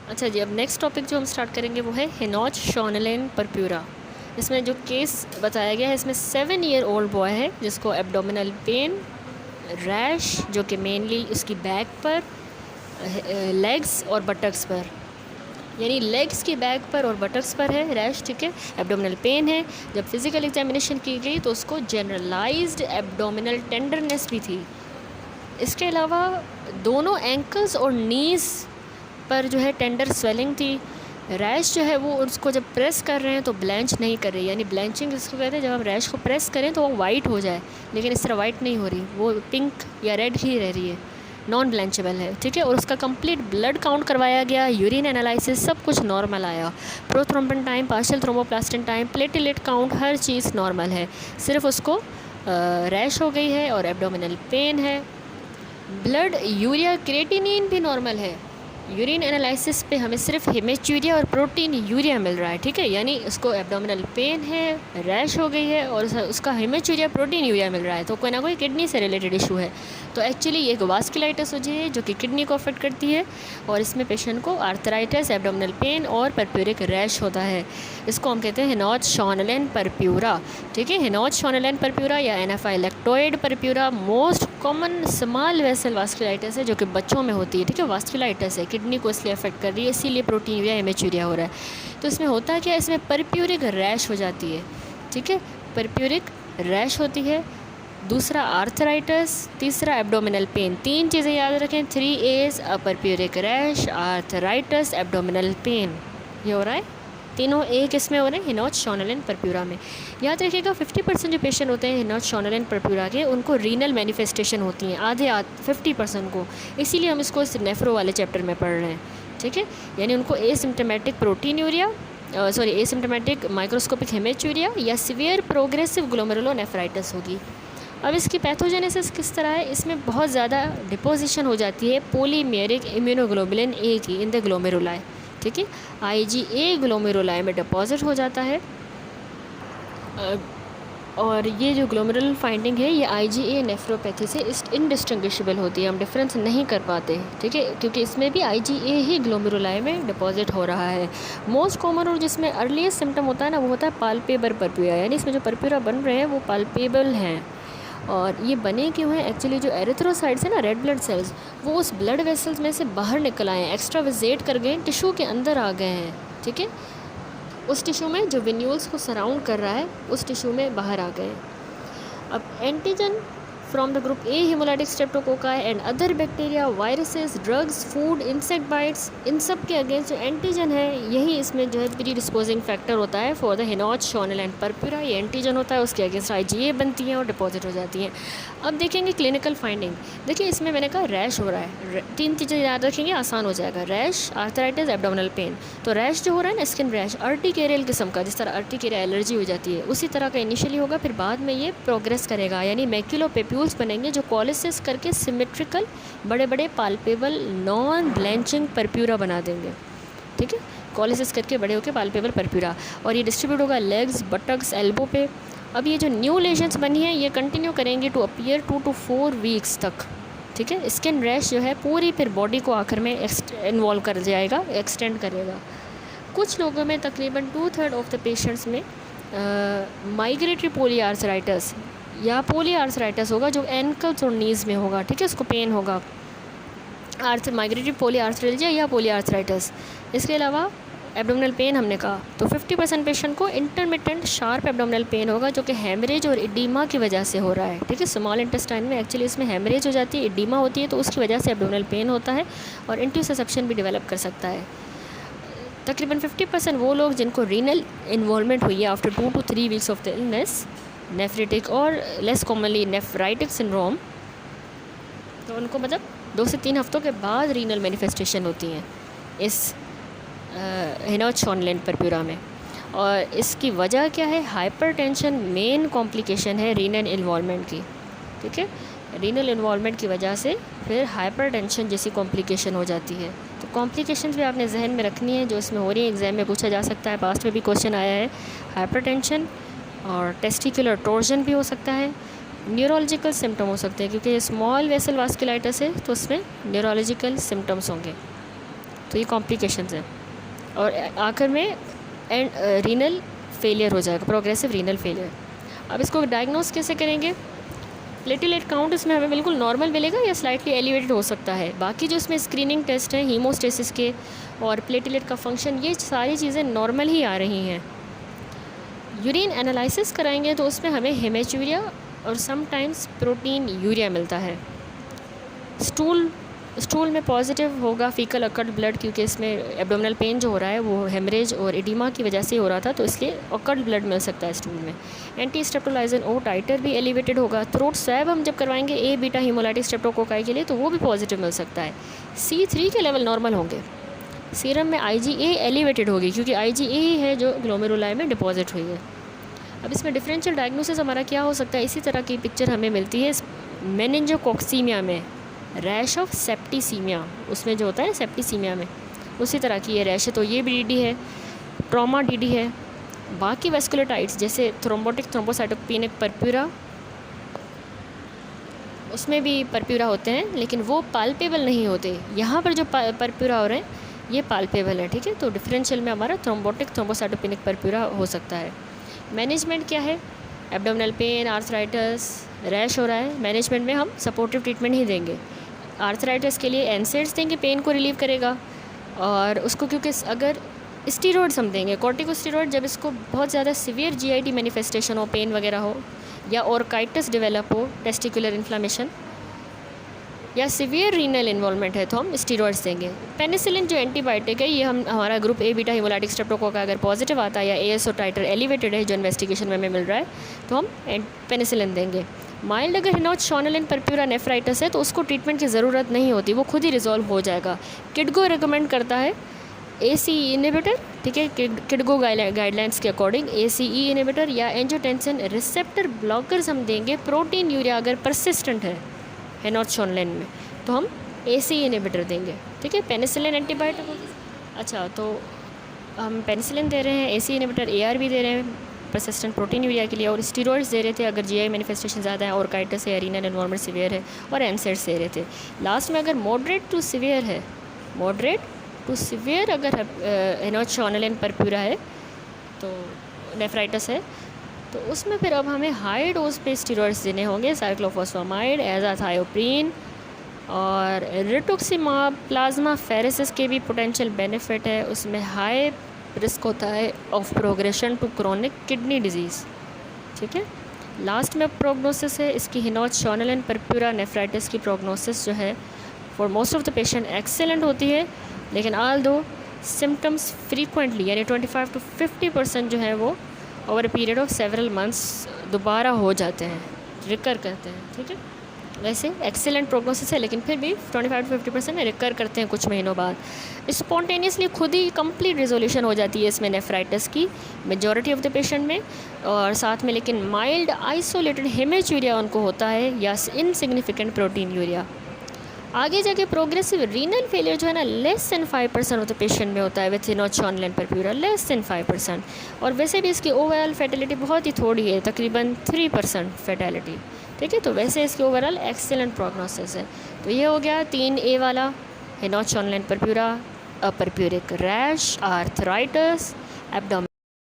अच्छा जी, अब next topic जो हम स्टार्ट करेंगे वो है हेनॉच शॉनलेन परप्यूरा। इसमें जो केस बताया गया है, इसमें 7 ईयर ओल्ड बॉय है जिसको एब्डोमिनल पेन, रैश जो कि मेनली उसकी बैक पर, लेग्स और बटक्स पर, यानी लेग्स की बैक पर और बटक्स पर है रैश, ठीक है। एब्डोमिनल पेन है। जब फिज़िकल एग्जामिनेशन की गई तो उसको जनरलाइज्ड एब्डोमिनल टेंडरनेस भी थी। इसके अलावा दोनों एंकल्स और नीज़ पर जो है टेंडर स्वेलिंग थी। रैश जो है वो उसको जब प्रेस कर रहे हैं तो ब्लैंच नहीं कर रही, यानी ब्लैंचिंग जिसको कहते हैं, जब हम रैश को प्रेस करें तो वो वाइट हो जाए, लेकिन इस तरह वाइट नहीं हो रही, वो पिंक या रेड ही रह रही है, नॉन ब्लैंचेबल है, ठीक है। और उसका कंप्लीट ब्लड काउंट करवाया गया, यूरिन एनालिसिस सब कुछ नॉर्मल आया, prothrombin time, partial thromboplastin time, platelet count, हर चीज़ नॉर्मल है। सिर्फ उसको रैश हो गई है और एब्डोमिनल पेन है। ब्लड यूरिया क्रेटिनिन भी नॉर्मल है। यूरिन एनालिसिस पे हमें सिर्फ हेमेचूरिया और प्रोटीन यूरिया मिल रहा है, ठीक है। यानी उसको एब्डोमिनल पेन है, रैश हो गई है और उसका हेमेचूरिया प्रोटीन यूरिया मिल रहा है, तो कोई ना कोई किडनी से रिलेटेड इशू है। तो एक्चुअली ये एक वास्कुलाइटिस वजह है जो कि किडनी को अफेक्ट करती है, और इसमें पेशेंट को आर्थराइटिस, एब्डोमिनल पेन और परप्यूरिक रैश होता है। इसको हम कहते हैं हेनॉच शॉनलेन परप्यूरा, ठीक है। हेनॉच शॉनलेन परप्यूरा या anaphylactoid purpura most common small vessel vasculitis है जो कि बच्चों में होती है, ठीक है। वास्कुलाइटिस है, किडनी को इसलिए अफेक्ट कर रही है, इसीलिए प्रोटीन यूरिया हेमेचूरिया हो रहा है। तो इसमें होता है क्या, इसमें परप्यूरिक रैश हो जाती है, ठीक है। परप्यूरिक रैश होती है। दूसरा आर्थराइटिस, तीसरा एब्डोमिनल पेन। 3 चीज़ें याद रखें, 3 A's, purpuric rash, arthritis, abdominal pain, ये हो रहा है। तीनों एक इसमें हो रहे हैं हेनॉच शॉनलेन परप्यूरा में। याद रखिएगा 50% जो पेशेंट होते हैं हेनॉच शॉनलेन परप्यूरा के, उनको रीनल मैनिफेस्टेशन होती हैं, आधे 50% को, इसीलिए हम इसको इस नेफ्रो वाले चैप्टर में पढ़ रहे हैं, ठीक है। यानी उनको asymptomatic protein urea, asymptomatic microscopic haematuria या सीवियर प्रोग्रेसिव ग्लोमेरुलोनेफ्राइटिस होगी। अब इसकी पैथोजेनेसिस किस तरह है, इसमें बहुत ज़्यादा डिपोजिशन हो जाती है पॉलीमेरिक इम्यूनोग्लोबुलिन ए की इन द ग्लोमेरुलाई, ठीक है। IgA ग्लोमेरुलाई में डिपॉजिट हो जाता है, और ये जो ग्लोमेरुलर फाइंडिंग है ये IgA नेफ्रोपैथी से इनडिस्टिंग्विशेबल होती है, हम डिफरेंस नहीं कर पाते, ठीक है, क्योंकि इसमें भी IgA ही ग्लोमेरुलाई में डिपॉजिट हो रहा है। मोस्ट कॉमन और जिसमें अर्लीस्ट सिम्टम होता है ना, वो होता है पाल्पेबल परप्यूरा, यानी इसमें जो परप्यूरा बन रहे हैं वो पाल्पेबल हैं। और ये बने क्यों हैं, एक्चुअली जो एरिथ्रोसाइट्स है ना, रेड ब्लड सेल्स, वो उस ब्लड वेसल्स में से बाहर निकल आए हैं, एक्स्ट्रा विजेट कर गए, टिश्यू के अंदर आ गए हैं, ठीक है। उस टिश्यू में जो वेन्यूल्स को सराउंड कर रहा है, उस टिश्यू में बाहर आ गए। अब antigen from the group A hemolytic streptococci and other bacteria, viruses, drugs, food, insect bites, इन सब के अगेंस्ट जो एंटीजन है, यही इसमें जो है प्री डिस्पोजिंग फैक्टर होता है फॉर द हेनॉच शॉनलेन परप्यूरा। ये एंटीजन होता है, उसके अगेंस्ट IgA बनती हैं और डिपॉजिट हो जाती हैं। अब देखेंगे क्लिनिकल फाइंडिंग। देखिए इसमें मैंने कहा रैश हो रहा है, 3 चीज़ें याद रखेंगे, आसान हो जाएगा। Rash, arthritis, abdominal pen. तो रैश जो हो रहा है ना, स्किन रैश, अर्टिकेरियल किस्म का, जिस तरह अर्टिकेरिया एलर्जी हो जाती है, उसी तरह का इनिशियली होगा, फिर बाद में ये प्रोग्रेस करेगा, यानी मैक्यूलोपेप्यूल्स बनेंगे जो कॉलिसिस करके सिमेट्रिकल बड़े बड़े पाल्पेबल नॉन ब्लैंचिंग परप्यूरा बना देंगे, ठीक है। कॉलिसिस करके बड़े होकर पाल्पेबल परप्यूरा, और ये डिस्ट्रीब्यूट होगा लेग्स, बटक्स, एल्बो पे। अब ये जो न्यू लेशंस बनी है ये कंटिन्यू करेंगे टू अपीयर 2 to 4 वीक्स तक, ठीक है। स्किन रैश जो है पूरी फिर बॉडी को आखिर में इन्वॉल्व कर जाएगा, एक्सटेंड करेगा। कुछ लोगों में तकरीबन 2/3 ऑफ द पेशेंट्स में माइग्रेटरी पोलीआर्थराइटिस या पोलीआर्थराइटिस होगा, जो एंकल्स और नीज़ में होगा, ठीक है, उसको पेन होगा, माइग्रेटरी पोलीआर्थराइल्जिया या पोलीआर्थराइटिस। इसके अलावा एब्डोमिनल पेन हमने कहा, तो 50% पेशेंट को इंटरमिटेंट शार्प एब्डोमिनल पेन होगा, जो कि हेमरेज और इडीमा की वजह से हो रहा है, ठीक है। स्मॉल इंटेस्टाइन में एक्चुअली इसमें हेमरेज हो जाती है, इडीमा होती है, तो उसकी वजह से एब्डोमिनल पेन होता है, और इंट्यूससेप्शन भी डेवलप कर सकता है। तकरीबन 50% वो लोग जिनको रीनल इन्वॉल्वमेंट हुई है after 2 to 3 weeks of the illness, nephritic और लेस कॉमनली नेफ्राइटिक सिंड्रोम, तो उनको मतलब 2 से 3 हफ्तों के बाद रीनल मैनिफेस्टेशन होती हैं इस हेनॉच शॉनलेन परप्यूरा में। और इसकी वजह क्या है, हाइपरटेंशन मेन कॉम्प्लिकेशन है रीनल इन्वॉल्वमेंट की, ठीक है। रीनल इन्वॉल्वमेंट की वजह से फिर हाइपरटेंशन जैसी कॉम्प्लिकेशन हो जाती है। तो कॉम्प्लिकेशंस भी आपने जहन में रखनी है, जो इसमें हो रही है, एग्ज़ाम में पूछा जा सकता है, पास्ट में भी क्वेश्चन आया है। हाइपरटेंशन और टेस्टिकुलर टॉर्जन भी हो सकता है, न्यूरोलॉजिकल सिम्टम हो सकते हैं, क्योंकि ये स्मॉल वेसल वास्कुलाइटिस है तो उसमें न्यूरोलॉजिकल सिम्टम्स होंगे। तो ये कॉम्प्लिकेशंस हैं। और आखिर में रीनल फेलियर हो जाएगा, प्रोग्रेसिव रीनल फेलियर। अब इसको डायग्नोस कैसे करेंगे? प्लेटलेट काउंट इसमें हमें बिल्कुल नॉर्मल मिलेगा या स्लाइटली एलिवेटेड हो सकता है। बाकी जो इसमें स्क्रीनिंग टेस्ट हैं हीमोस्टेसिस के और प्लेटलेट का फंक्शन, ये सारी चीज़ें नॉर्मल ही आ रही हैं। यूरिन एनालिसिस कराएंगे तो उसमें हमें हेमेचूरिया और समटाइम्स प्रोटीन यूरिया मिलता है। स्टूल में पॉजिटिव होगा फीकल अकर्ड ब्लड, क्योंकि इसमें एब्डोमिनल पेन जो हो रहा है वो हेमरेज और एडिमा की वजह से हो रहा था, तो इसलिए अकर्ड ब्लड मिल सकता है स्टूल में। एंटी स्ट्रेप्टोलाइसिन ओ टाइटर भी एलिवेटेड होगा। थ्रोट स्वैब हम जब करवाएंगे ए बीटा हीमोलाइटिक स्ट्रेप्टोकोकाई के लिए तो वो भी पॉजिटिव मिल सकता है। C3 के लेवल नॉर्मल होंगे। सीरम में IgA एलिवेटेड होगी, क्योंकि IgA ही है जो ग्लोमेरुलाई में डिपॉजिट हुई है। अब इसमें डिफरेंशियल डायग्नोसिस हमारा क्या हो सकता है? इसी तरह की पिक्चर हमें मिलती है मेनिंजोकोक्सीमिया में, रैश ऑफ सेप्टिसीमिया, उसमें जो होता है सेप्टिसीमिया में, उसी तरह की ये रैश है। तो ये भी DD है, ट्रॉमा DD है। बाकी वेस्कुलेटाइट्स जैसे थ्रोम्बोटिक थ्रोम्बोसाइटोपेनिक परप्यूरा, उसमें भी परप्यूरा होते हैं, लेकिन वो पाल्पेबल नहीं होते। यहाँ पर जो परप्यूरा हो रहे हैं ये पाल्पेबल है, ठीक है। तो डिफरेंशियल में हमारा थ्रोम्बोटिक थ्रोम्बोसाइटोपेनिक परप्यूरा हो सकता है। मैनेजमेंट क्या है? एब्डोमिनल पेन, आर्थराइटिस, रैश हो रहा है, मैनेजमेंट में हम सपोर्टिव ट्रीटमेंट ही देंगे। आर्थराइटिस के लिए NSAIDs देंगे, पेन को रिलीव करेगा। और उसको क्योंकि अगर स्टीरॉइड्स हम देंगे, कॉर्टिकोस्टेरॉइड, जब इसको बहुत ज़्यादा सीवियर GIT मैनिफेस्टेशन हो, पेन वगैरह हो, या ऑर्काइटिस डेवलप हो, टेस्टिकुलर इन्फ्लामेशन, या सीवियर रीनल इन्वॉल्वमेंट है, तो हम स्टीरॉइड्स देंगे। पेनिसिलिन जो एंटीबायोटिक है, ये हमारा ग्रुप A बीटा हीमोलाइटिक स्ट्रेप्टोकोका अगर पॉजिटिव आता है या ASO टाइटर एलिवेटेड है जो इन्वेस्टिगेशन में हमें मिल रहा है, तो हम पेनिसिलिन देंगे। माइल्ड अगर हिनोच शॉनलिन परप्यूरा नेफ्राइटिस है तो उसको ट्रीटमेंट की ज़रूरत नहीं होती, वो खुद ही रिजॉल्व हो जाएगा। किडगो रिकमेंड करता है ACE इनहिबिटर, ठीक है, किडगो गाइडलाइंस के अकॉर्डिंग ACE इनहिबिटर या एंजियोटेंसिन रिसेप्टर ब्लॉकर्स हम देंगे। प्रोटीन यूरिया अगर परसिस्टेंट है हेनॉच शॉनलिन में तो हम ACE इनहिबिटर देंगे, ठीक है। पेनिसिलिन एंटीबायोटिक, अच्छा, तो हम पेनिसिलिन दे रहे हैं, ACE इनहिबिटर ARB दे रहे हैं परसिस्टेंट प्रोटीन यूरिया के लिए, और स्टीरॉइड्स दे रहे थे अगर GI मैनिफेस्टेशन ज़्यादा है, ऑर्काइटिस है, रीनल इन्वॉल्वमेंट सीवियर है, और NSAIDs दे रहे थे। लास्ट में अगर मॉडरेट टू सीवियर है, मॉडरेट टू सीवियर अगर हेनॉच शॉनलिन परप्यूरा है तो नेफ्राइटिस है, तो उसमें फिर अब हमें हाई डोज पे स्टीरॉइड्स देने होंगे, साइक्लोफॉस्फामाइड, एजाथायोप्रीन और रिटुक्सिमाब। प्लाज्मा फेरेसिस के भी पोटेंशियल बेनिफिट है, उसमें हाई रिस्क होता है of progression to chronic kidney disease, ठीक है। लास्ट में प्रोग्नोसिस है इसकी, हिनॉच शॉनलिन परप्यूरा नेफ्राइटिस की प्रोग्नोसिस जो है for most of the patient excellent होती है, लेकिन ऑल दो सिम्टम्स फ्रीक्वेंटली यानी 25 to 50% जो है वो over a period of several months दोबारा हो जाते हैं, रिकर करते हैं, ठीक है। वैसे एक्सीलेंट प्रोग्नोसिस है, लेकिन फिर भी 25 to 50% में रिकर करते हैं कुछ महीनों बाद। स्पॉन्टेनियसली खुद ही कंप्लीट रिजोल्यूशन हो जाती है इसमें नेफ्राइटिस की मेजॉरिटी ऑफ द पेशेंट में, और साथ में लेकिन माइल्ड आइसोलेटेड हेमेचूरिया उनको होता है या इनसिग्निफिकेंट प्रोटीन यूरिया। आगे जाके प्रोग्रेसिव रीनल फेलियर जो है ना, less than 5% of the patient में होता है with हिनॉच Schonlein purpura, less than 5%। और वैसे भी इसकी ओवरऑल फैटेलिटी बहुत ही थोड़ी है, तकरीबन 3% फैटेलिटी, ठीक है। तो वैसे इसकी ओवरऑल एक्सेलेंट प्रोग्नोसिस है। तो ये हो गया 3A वाला, हिनॉच Schonlein purpura, परप्यूरिक rash, arthritis, abdominal